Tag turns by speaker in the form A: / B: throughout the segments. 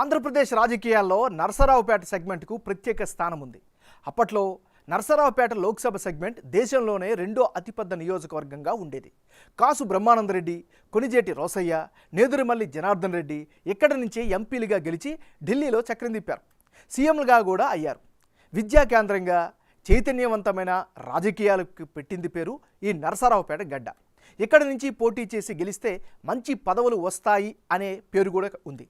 A: ఆంధ్రప్రదేశ్ రాజకీయాల్లో నరసరావుపేట సెగ్మెంట్కు ప్రత్యేక స్థానం ఉంది. అప్పట్లో నరసరావుపేట లోక్సభ సెగ్మెంట్ దేశంలోనే రెండో అతిపెద్ద నియోజకవర్గంగా ఉండేది. కాసు బ్రహ్మానందరెడ్డి, కొణిజేటి రోసయ్య, నేదురుమల్లి జనార్దన్ రెడ్డి ఇక్కడి నుంచి ఎంపీలుగా గెలిచి ఢిల్లీలో చక్రం తిప్పారు. సీఎంలుగా కూడా అయ్యారు. విద్యా కేంద్రంగా చైతన్యవంతమైన రాజకీయాలకు పెట్టింది పేరు ఈ నరసరావుపేట గడ్డ. ఇక్కడి నుంచి పోటీ చేసి గెలిస్తే మంచి పదవులు వస్తాయి అనే పేరు కూడా ఉంది.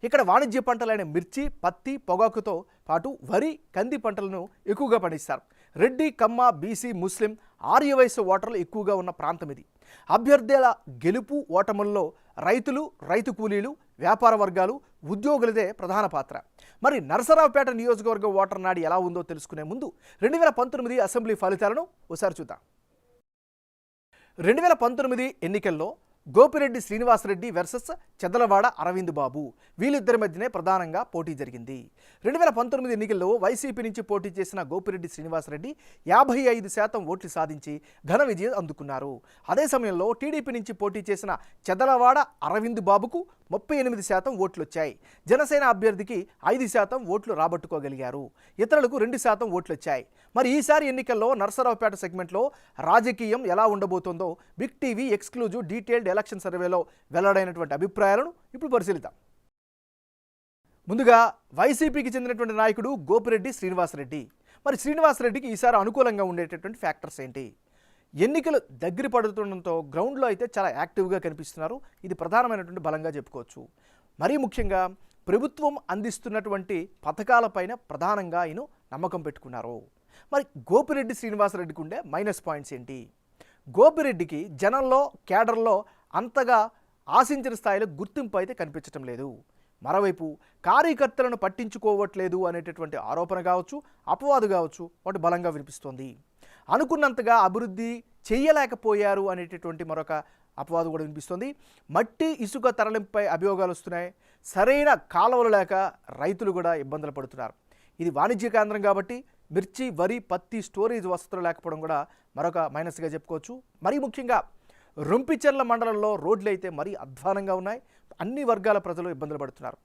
A: ఇక్కడ వాణిజ్య పంటలైన మిర్చి, పత్తి, పొగాకుతో పాటు వరి, కంది పంటలను ఎక్కువగా పండిస్తారు. రెడ్డి, కమ్మ, బీసీ, ముస్లిం, ఆర్య వయసు ఓటర్లు ఎక్కువగా ఉన్న ప్రాంతం ఇది. అభ్యర్థుల గెలుపు ఓటముల్లో రైతులు, రైతు కూలీలు, వ్యాపార వర్గాలు, ఉద్యోగులదే ప్రధాన పాత్ర. మరి నరసరావుపేట నియోజకవర్గ ఓటర్ నాడి ఎలా ఉందో తెలుసుకునే ముందు 2019 అసెంబ్లీ ఫలితాలను ఒకసారి చూద్దాం. 2019 ఎన్నికల్లో గోపిరెడ్డి శ్రీనివాసరెడ్డి వర్సెస్ చెదలవాడ అరవింద్ బాబు వీళ్ళిద్దరి మధ్యనే ప్రధానంగా పోటీ జరిగింది. 2019 ఎన్నికల్లో వైసీపీ నుంచి పోటీ చేసిన గోపిరెడ్డి శ్రీనివాసరెడ్డి 55% ఓట్లు సాధించి ఘన విజయం అందుకున్నారు. అదే సమయంలో టీడీపీ నుంచి పోటీ చేసిన చెదలవాడ అరవింద్ బాబుకు 38% ఓట్లు వచ్చాయి. జనసేన అభ్యర్థికి 5% ఓట్లు రాబట్టుకోగలిగారు. ఇతరులకు 2% ఓట్లు వచ్చాయి. మరి ఈసారి ఎన్నికల్లో నరసరావుపేట సెగ్మెంట్లో రాజకీయం ఎలా ఉండబోతోందో big TV exclusive detailed election సర్వేలో వెల్లడైనటువంటి అభిప్రాయాలను ఇప్పుడు పరిశీలిద్దాం. ముందుగా వైసీపీకి చెందినటువంటి నాయకుడు గోపిరెడ్డి శ్రీనివాసరెడ్డి. మరి శ్రీనివాసరెడ్డికి ఈసారి అనుకూలంగా ఉండేటటువంటి ఫ్యాక్టర్స్ ఏంటి? ఎన్నికలు దగ్గర పడుతుండడంతో గ్రౌండ్లో అయితే చాలా యాక్టివ్గా కనిపిస్తున్నారు. ఇది ప్రధానమైనటువంటి బలంగా చెప్పుకోవచ్చు. మరీ ముఖ్యంగా ప్రభుత్వం అందిస్తున్నటువంటి పథకాలపైన ప్రధానంగా ఆయన నమ్మకం పెట్టుకున్నారు. మరి గోపిరెడ్డి శ్రీనివాసరెడ్డికి ఉండే మైనస్ పాయింట్స్ ఏంటి? గోపిరెడ్డికి జనంలో, కేడర్లో అంతగా ఆశించిన స్థాయిలో గుర్తింపు అయితే కనిపించడం లేదు. మరోవైపు కార్యకర్తలను పట్టించుకోవట్లేదు అనేటటువంటి ఆరోపణ కావచ్చు, అపవాదు కావచ్చు, వాటి బలంగా వినిపిస్తోంది. అనుకున్నంతగా అభివృద్ధి చేయలేకపోయారు అనేటటువంటి మరొక అపవాదు కూడా వినిపిస్తోంది. మట్టి, ఇసుక తరలింపుపై అభియోగాలు వస్తున్నాయి. సరైన కాలువలు లేక రైతులు కూడా ఇబ్బందులు పడుతున్నారు. ఇది వాణిజ్య కేంద్రం కాబట్టి మిర్చి, వరి, పత్తి స్టోరేజ్ వసతులు లేకపోవడం కూడా మరొక మైనస్గా చెప్పుకోవచ్చు. మరీ ముఖ్యంగా రొంపిచెర్ల మండలంలో రోడ్లు అయితే మరీ అధ్వానంగా ఉన్నాయి. అన్ని వర్గాల ప్రజలు ఇబ్బందులు పడుతున్నారు.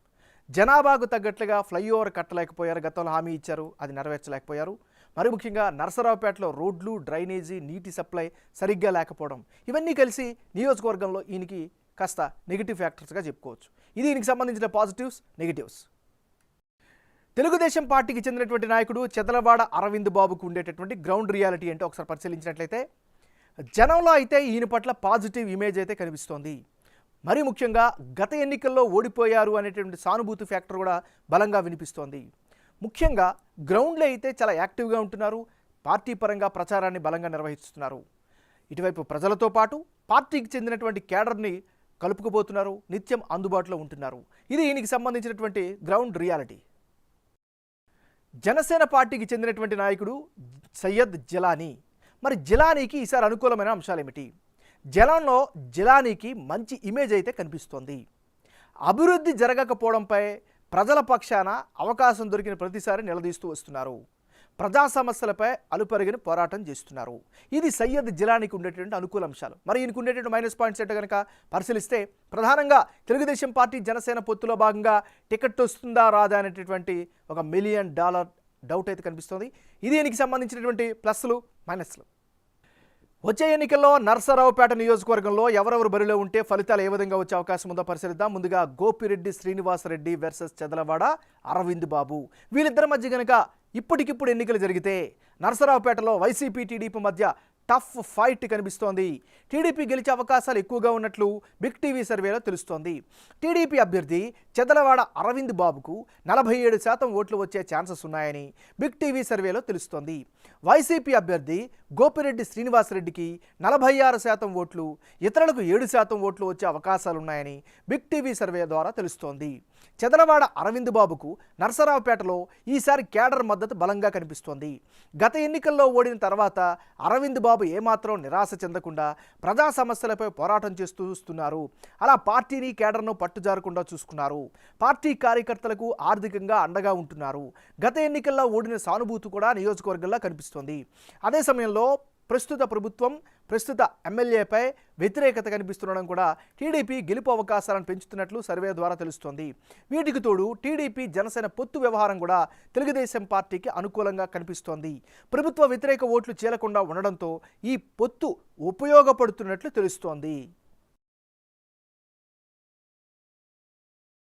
A: జనాభాకు తగ్గట్లుగా ఫ్లైఓవర్ కట్టలేకపోయారు. గతంలో హామీ ఇచ్చారు, అది నెరవేర్చలేకపోయారు. మరి ముఖ్యంగా నరసరావుపేటలో రోడ్లు, డ్రైనేజీ, నీటి సప్లై సరిగ్గా లేకపోవడం, ఇవన్నీ కలిసి నియోజకవర్గంలో ఈయనకి కాస్త నెగిటివ్ ఫ్యాక్టర్స్గా చెప్పుకోవచ్చు. ఇది ఈయనకి సంబంధించిన పాజిటివ్స్, నెగిటివ్స్. తెలుగుదేశం పార్టీకి చెందినటువంటి నాయకుడు చెదలవాడ అరవింద్ బాబుకు ఉండేటటువంటి గ్రౌండ్ రియాలిటీ ఏంటో ఒకసారి పరిశీలించినట్లయితే జనంలో అయితే ఈయన పట్ల పాజిటివ్ ఇమేజ్ అయితే కనిపిస్తోంది. మరీ ముఖ్యంగా గత ఎన్నికల్లో ఓడిపోయారు అనేటువంటి సానుభూతి ఫ్యాక్టర్ కూడా బలంగా వినిపిస్తోంది. ముఖ్యంగా గ్రౌండ్లో అయితే చాలా యాక్టివ్గా ఉంటున్నారు. పార్టీ పరంగా ప్రచారాన్ని బలంగా నిర్వహిస్తున్నారు. ఇటువైపు ప్రజలతో పాటు పార్టీకి చెందినటువంటి కేడర్ని కలుపుకుపోతున్నారు. నిత్యం అందుబాటులో ఉంటున్నారు. ఇది ఈయనకి సంబంధించినటువంటి గ్రౌండ్ రియాలిటీ. జనసేన పార్టీకి చెందినటువంటి నాయకుడు సయ్యద్ జిలానీ. మరి జిలానీకి ఈసారి అనుకూలమైన అంశాలు ఏమిటి? జనంలో జిలానీకి మంచి ఇమేజ్ అయితే కనిపిస్తోంది. అభివృద్ధి జరగకపోవడంపై ప్రజల పక్షాన అవకాశం దొరికిన ప్రతిసారి నిలదీస్తూ వస్తున్నారు. ప్రజా సమస్యలపై అలుపెరగని పోరాటం చేస్తున్నారు. ఇది సయ్యద్ జిలానీకి ఉండేటువంటి అనుకూల అంశాలు. మరి ఈయనకు ఉండేటువంటి మైనస్ పాయింట్స్ ఏంటో కనుక పరిశీలిస్తే ప్రధానంగా తెలుగుదేశం పార్టీ జనసేన పొత్తులో భాగంగా టికెట్ వస్తుందా రాదా అనేటటువంటి ఒక $1 మిలియన్ డౌట్ అయితే కనిపిస్తుంది. ఇది ఈయనకి సంబంధించినటువంటి ప్లస్లు, మైనస్లు. వచ్చే ఎన్నికల్లో నరసరావుపేట నియోజకవర్గంలో ఎవరెవరు బరిలో ఉంటే ఫలితాలు ఏ విధంగా వచ్చే అవకాశం ఉందో పరిశీలిద్దాం. ముందుగా గోపిరెడ్డి శ్రీనివాసరెడ్డి వర్సెస్ చెదలవాడ అరవింద్ బాబు వీళ్ళిద్దరి మధ్య కనుక ఇప్పటికిప్పుడు ఎన్నికలు జరిగితే నరసరావుపేటలో వైసీపీ, టీడీపీ మధ్య టఫ్ ఫైట్ కనిపిస్తోంది. టీడీపీ గెలిచే అవకాశాలు ఎక్కువగా ఉన్నట్లు బిగ్ టీవీ సర్వేలో తెలుస్తోంది. టీడీపీ అభ్యర్థి చెదలవాడ అరవింద్ బాబుకు 47% ఓట్లు వచ్చే ఛాన్సెస్ ఉన్నాయని బిగ్ టీవీ సర్వేలో తెలుస్తోంది. వైసీపీ అభ్యర్థి గోపిరెడ్డి శ్రీనివాసరెడ్డికి 46% ఓట్లు, ఇతరులకు 7% ఓట్లు వచ్చే అవకాశాలున్నాయని బిగ్ టీవీ సర్వే ద్వారా తెలుస్తోంది. చెదలవాడ అరవింద్ బాబుకు నరసరావుపేటలో ఈసారి కేడర్ మద్దతు బలంగా కనిపిస్తోంది. గత ఎన్నికల్లో ఓడిన తర్వాత అరవింద్ బాబు ఏమాత్రం నిరాశ చెందకుండా ప్రజా సమస్యలపై పోరాటం చేస్తూ చూస్తున్నారు. అలా పార్టీని, కేడర్ను పట్టుజారకుండా చూసుకున్నారు. పార్టీ కార్యకర్తలకు ఆర్థికంగా అండగా ఉంటున్నారు. గత ఎన్నికల్లో ఓడిన సానుభూతి కూడా నియోజకవర్గంలో కనిపిస్తోంది. అదే సమయంలో ప్రస్తుత ప్రభుత్వం ప్రస్తుత ఎమ్మెల్యేపై వ్యతిరేకత కనిపిస్తుండడం కూడా టీడీపీ గెలుపు అవకాశాలను పెంచుతున్నట్లు సర్వే ద్వారా తెలుస్తోంది. వీటికి తోడు టీడీపీ జనసేన పొత్తు వ్యవహారం కూడా తెలుగుదేశం పార్టీకి అనుకూలంగా కనిపిస్తోంది. ప్రభుత్వ వ్యతిరేక ఓట్లు చీలకుండా ఉండడంతో ఈ పొత్తు ఉపయోగపడుతున్నట్లు తెలుస్తోంది.